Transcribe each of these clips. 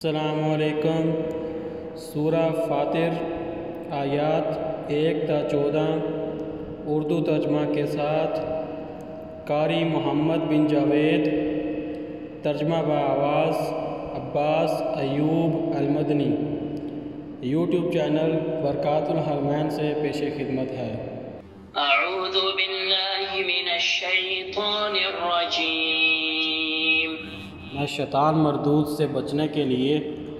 السلام علیکم۔ سورہ فاطر آیات 1 تا 14 اردو ترجمہ کے ساتھ قاری محمد بن جاوید، ترجمہ بآواز عباس ایوب المدنی، یوٹیوب چینل برکات الحرمین سے پیش خدمت ہے۔ اعوذ باللہ من الشیطان الرجیم، میں شیطان مردود سے بچنے کے لیے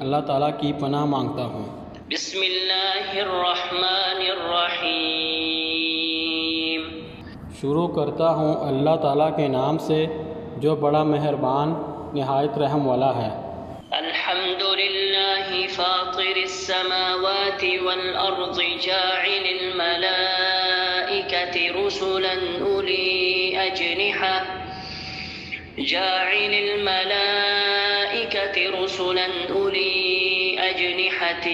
اللہ تعالیٰ کی پناہ مانگتا ہوں۔ بسم اللہ الرحمن الرحیم، شروع کرتا ہوں اللہ تعالیٰ کے نام سے جو بڑا مہربان نہایت رحم والا ہے۔ الحمد للہ فاطر السماوات والارض جاعل الملائکة رسلا اولی اجنحہ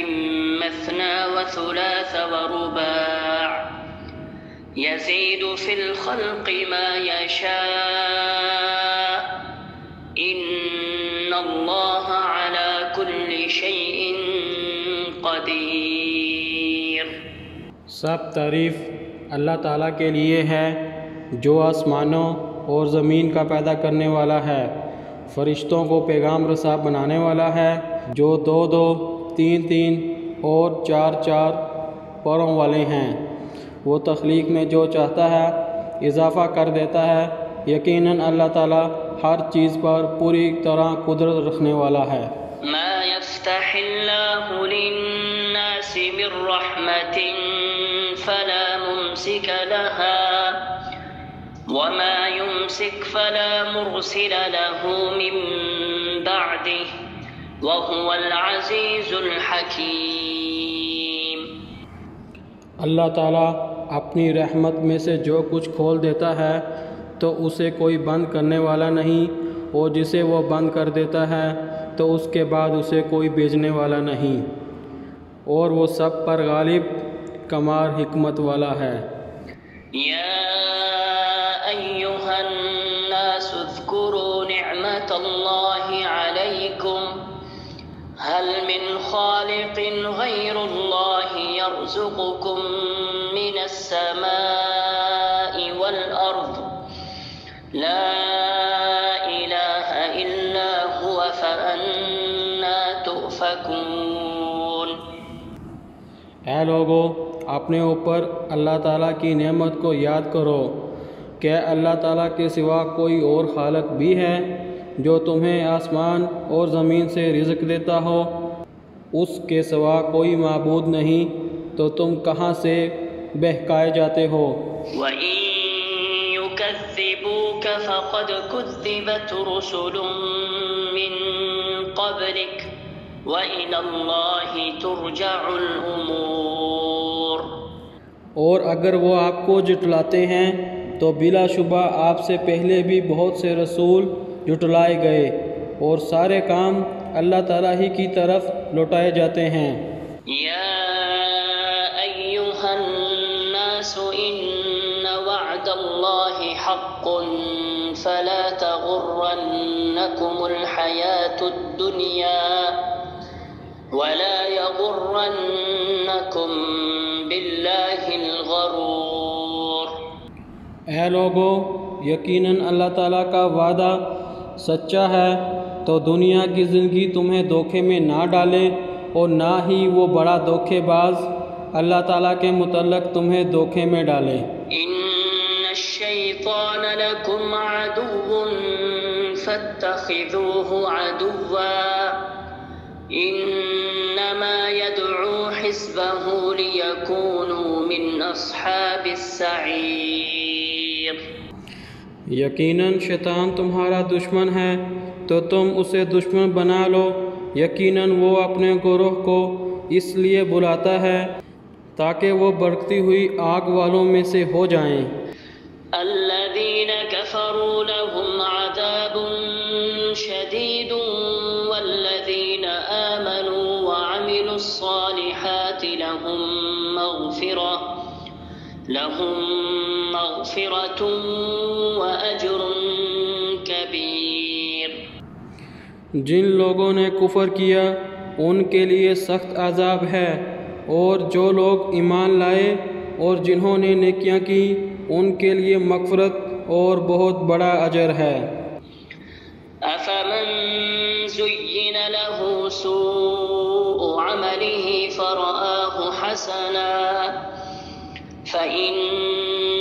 مثنى وثلاث ورباع يزيد في الخلق ما يشاء إن الله على كل شيء قدير۔ سب تعریف اللہ تعالیٰ کے لیے ہے جو آسمانوں اور زمین کا پیدا کرنے والا ہے، فرشتوں کو پیغام رساں بنانے والا ہے، جو 2-2 3-3 اور 4-4 پروں والے ہیں۔ وہ تخلیق میں جو چاہتا ہے اضافہ کر دیتا ہے، یقیناً اللہ تعالیٰ ہر چیز پر پوری طرح قدرت رکھنے والا ہے۔ ما يفتح الله للناس من رحمة فلا ممسك لها وما يمسك فلا مرسل له من بعده وهو العزيز الحكيم۔ اللہ تعالیٰ اپنی رحمت میں سے جو کچھ کھول دیتا ہے تو اسے کوئی بند کرنے والا نہیں، اور جسے وہ بند کر دیتا ہے تو اس کے بعد اسے کوئی بھیجنے والا نہیں، اور وہ سب پر غالب کمال حکمت والا ہے۔ یا ایہا الناس اذکروا نعمت اللہ علیکم هل من خالق غیر اللہ یرزقکم من السماء والارض لا الہ الا هو فأنا تؤفکون۔ اے لوگو، اپنے اوپر اللہ تعالیٰ کی نعمت کو یاد کرو کہ اللہ تعالیٰ کے سوا کوئی اور خالق بھی ہے جو تمہیں آسمان اور زمین سے رزق دیتا ہو؟ اس کے سوا کوئی معبود نہیں، تو تم کہاں سے بہکائے جاتے ہو؟ وَإِن يُكَذِّبُوكَ فَقَدْ كُذِّبَتْ رُسُلٌ مِّن قَبْلِكَ وَإِلَى اللَّهِ تُرْجَعُ الْأُمُورُ۔ اور اگر وہ آپ کو جھٹلاتے ہیں تو بلا شبہ آپ سے پہلے بھی بہت سے رسول جھٹلائے گئے، اور سارے کام اللہ تعالیٰ ہی کی طرف لوٹائے جاتے ہیں۔ یا ایہا الناس ان وعد اللہ حق فلا تغرنکم الحیاة الدنیا ولا یغرنکم باللہ الغرور۔ اے لوگو، یقیناً اللہ تعالیٰ کا وعدہ سچا ہے، تو دنیا کی زندگی تمہیں دھوکے میں نہ ڈالے، اور نہ ہی وہ بڑا دھوکے باز اللہ تعالیٰ کے متعلق تمہیں دھوکے میں ڈالے۔ ان الشیطان لکم عدو فاتخذوه عدوا انما يدعو حزبه ليكونوا من اصحاب السعیر۔ یقیناً شیطان تمہارا دشمن ہے، تو تم اسے دشمن بنا لو، یقیناً وہ اپنے گروہ کو اس لیے بلاتا ہے تاکہ وہ بھڑکتی ہوئی آگ والوں میں سے ہو جائیں۔ الذین کفروا لهم عذاب شدید والذین آمنوا وعملوا الصالحات لهم مغفرة وأجر كبير۔ جن لوگوں نے کفر کیا ان کے لیے سخت عذاب ہے، اور جو لوگ ایمان لائے اور جنہوں نے نیکیاں کی ان کے لیے مغفرت اور بہت بڑا اجر ہے۔ أفمن زين له سوء عمله فرآه حسنا فإن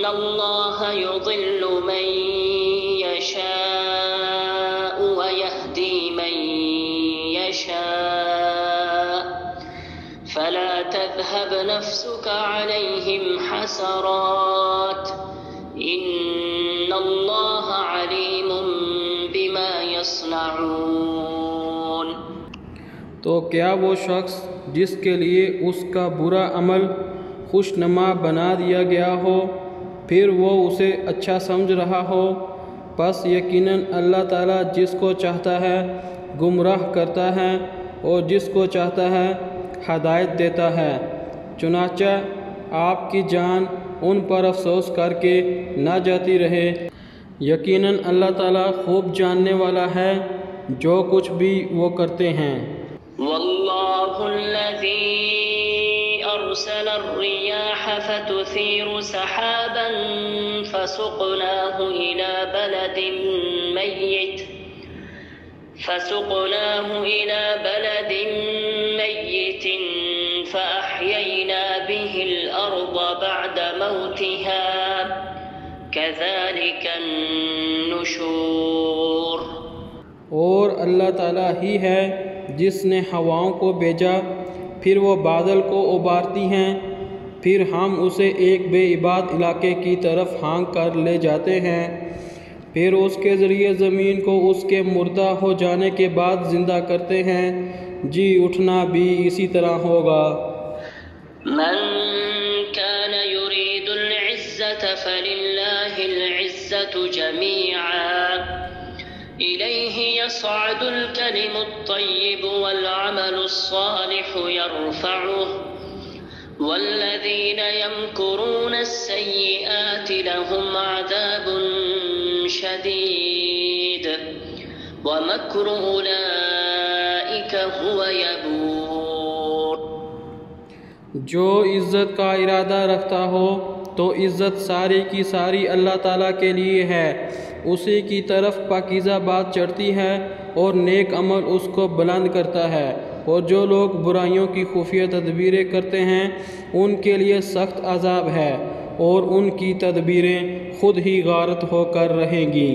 الله يضل من يشاء ويهدي من يشاء فلا تذهب نفسك عليهم حسرات إن الله عليم بما يصنعون۔ تو کیا وہ شخص جس کے لیے اس کا برا عمل خوشنما بنا دیا گیا ہو پھر وہ اسے اچھا سمجھ رہا ہو؟ پس یقیناً اللہ تعالیٰ جس کو چاہتا ہے گمراہ کرتا ہے اور جس کو چاہتا ہے ہدایت دیتا ہے۔ چنانچہ آپ کی جان ان پر افسوس کر کے نہ جاتی رہے، یقیناً اللہ تعالیٰ خوب جاننے والا ہے جو کچھ بھی وہ کرتے ہیں۔ واللہ الذی أرسل الرياح فتثير سحابا فسقناه إلى بلد ميت فأحيينا به الأرض بعد موتها كذلك النشور۔ اور اللہ تعالیٰ ہی ہے جس نے ہواؤں کو بھیجا، پھر وہ بادل کو ابارتی ہیں، پھر ہم اسے ایک بے آباد علاقے کی طرف ہانک کر لے جاتے ہیں، پھر اس کے ذریعے زمین کو اس کے مردہ ہو جانے کے بعد زندہ کرتے ہیں۔ جی اٹھنا بھی اسی طرح ہوگا۔ من كان يريد العزة فلله العزة جميعا إليه يصعد الكلم الطيب والعمل الصالح يرفعه والذين يمكرون السيئات لهم عذاب شديد ومكر أولئك هو يبور۔ جو عزت کا ارادہ رکھتا ہو تو عزت ساری کی ساری اللہ تعالیٰ کے لیے ہے، اسی کی طرف پاکیزہ بات چڑھتی ہے اور نیک عمل اس کو بلند کرتا ہے، اور جو لوگ برائیوں کی خفیہ تدبیریں کرتے ہیں ان کے لیے سخت عذاب ہے، اور ان کی تدبیریں خود ہی غارت ہو کر رہیں گی۔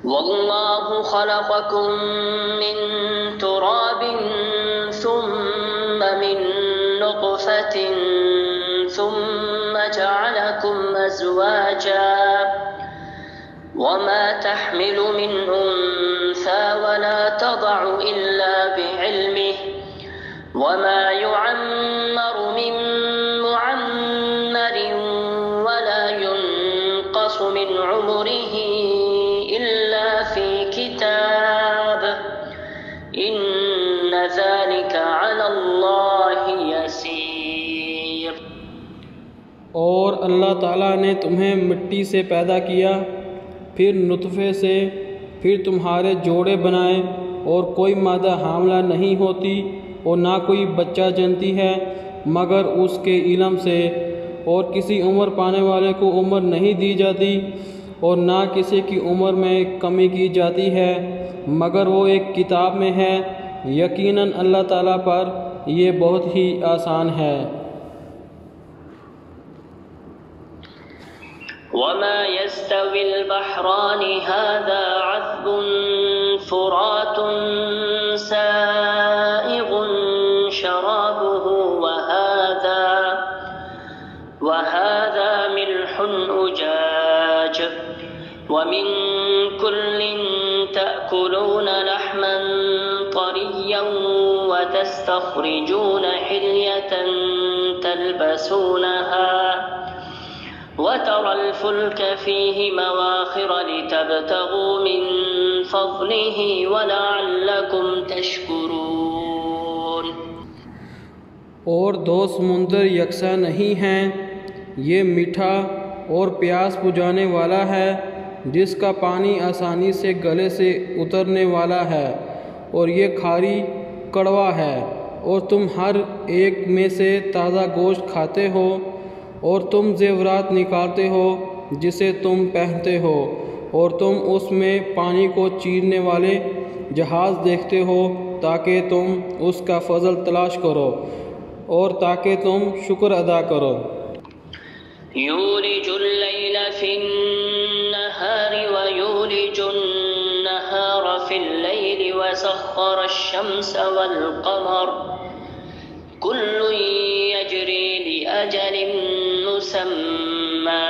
واللہ خلقکم من تراب ثم من نطفة ثم جعلكم أزواجا وما تحمل من أنثى ولا تضع إلا بعلمه وما يعمر من معمر ولا ينقص من عمره إلا في كتاب إن ذلك على الله يسير۔ اور اللہ تعالیٰ نے تمہیں مٹی سے پیدا کیا، پھر نطفے سے، پھر تمہارے جوڑے بنائے، اور کوئی مادہ حاملہ نہیں ہوتی اور نہ کوئی بچہ جنتی ہے مگر اس کے علم سے، اور کسی عمر پانے والے کو عمر نہیں دی جاتی اور نہ کسی کی عمر میں کمی کی جاتی ہے مگر وہ ایک کتاب میں ہے، یقیناً اللہ تعالیٰ پر یہ بہت ہی آسان ہے۔ وما يستوي البحران هذا عذب فرات سائغ شرابه وهذا ملح أجاج ومن كل تأكلون لحما طريا وتستخرجون حلية تلبسونها وترى الفلك فيه مواخر لتبتغوا من فضله ولعلكم تشكرون۔ اور دو سمندر یکساں نہیں ہیں، یہ میٹھا اور پیاس بجھانے والا ہے جس کا پانی آسانی سے گلے سے اترنے والا ہے، اور یہ کھاری کڑوا ہے، اور تم ہر ایک میں سے تازہ گوشت کھاتے ہو، اور تم زیورات نکالتے ہو جسے تم پہنتے ہو، اور تم اس میں پانی کو چیرنے والے جہاز دیکھتے ہو تاکہ تم اس کا فضل تلاش کرو اور تاکہ تم شکر ادا کرو۔ یولج اللیل فی النہار ویولج النہار فی اللیل وسخر الشمس والقمر کل یجری لأجل مسمى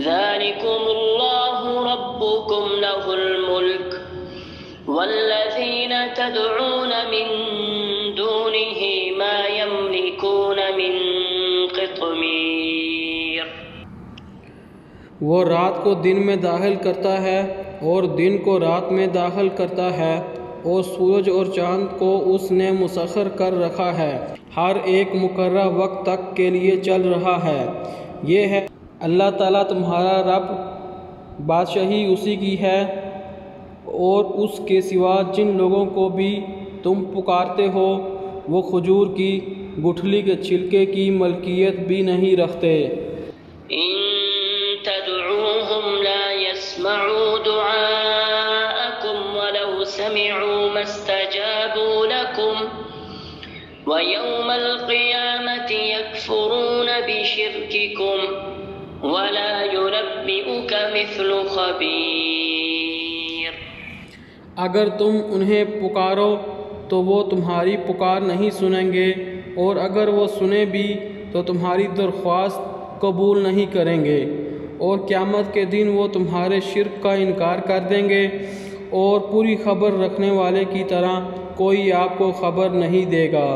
ذلکم اللہ ربکم لہ الملک والذین تدعون من دونه ما يملكون من قطمیر۔ وہ رات کو دن میں داخل کرتا ہے اور دن کو رات میں داخل کرتا ہے، اور سورج اور چاند کو اس نے مسخر کر رکھا ہے، ہر ایک مقررہ وقت تک کے لیے چل رہا ہے۔ یہ ہے اللہ تعالیٰ تمہارا رب، بادشاہی اسی کی ہے، اور اس کے سوا جن لوگوں کو بھی تم پکارتے ہو وہ کھجور کی گٹھلی کے چھلکے کی ملکیت بھی نہیں رکھتے۔ ان تدعوهم لا يسمعوا دعاءكم ولو سمعوا ما استجابوا لكم ويوم القيامة يكفرون بشرككم ولا ينبئك مثل خبير۔ اگر تم انہیں پکارو تو وہ تمہاری پکار نہیں سنیں گے، اور اگر وہ سنیں بھی تو تمہاری درخواست قبول نہیں کریں گے، اور قیامت کے دن وہ تمہارے شرک کا انکار کر دیں گے، اور پوری خبر رکھنے والے کی طرح کوئی آپ کو خبر نہیں دے گا۔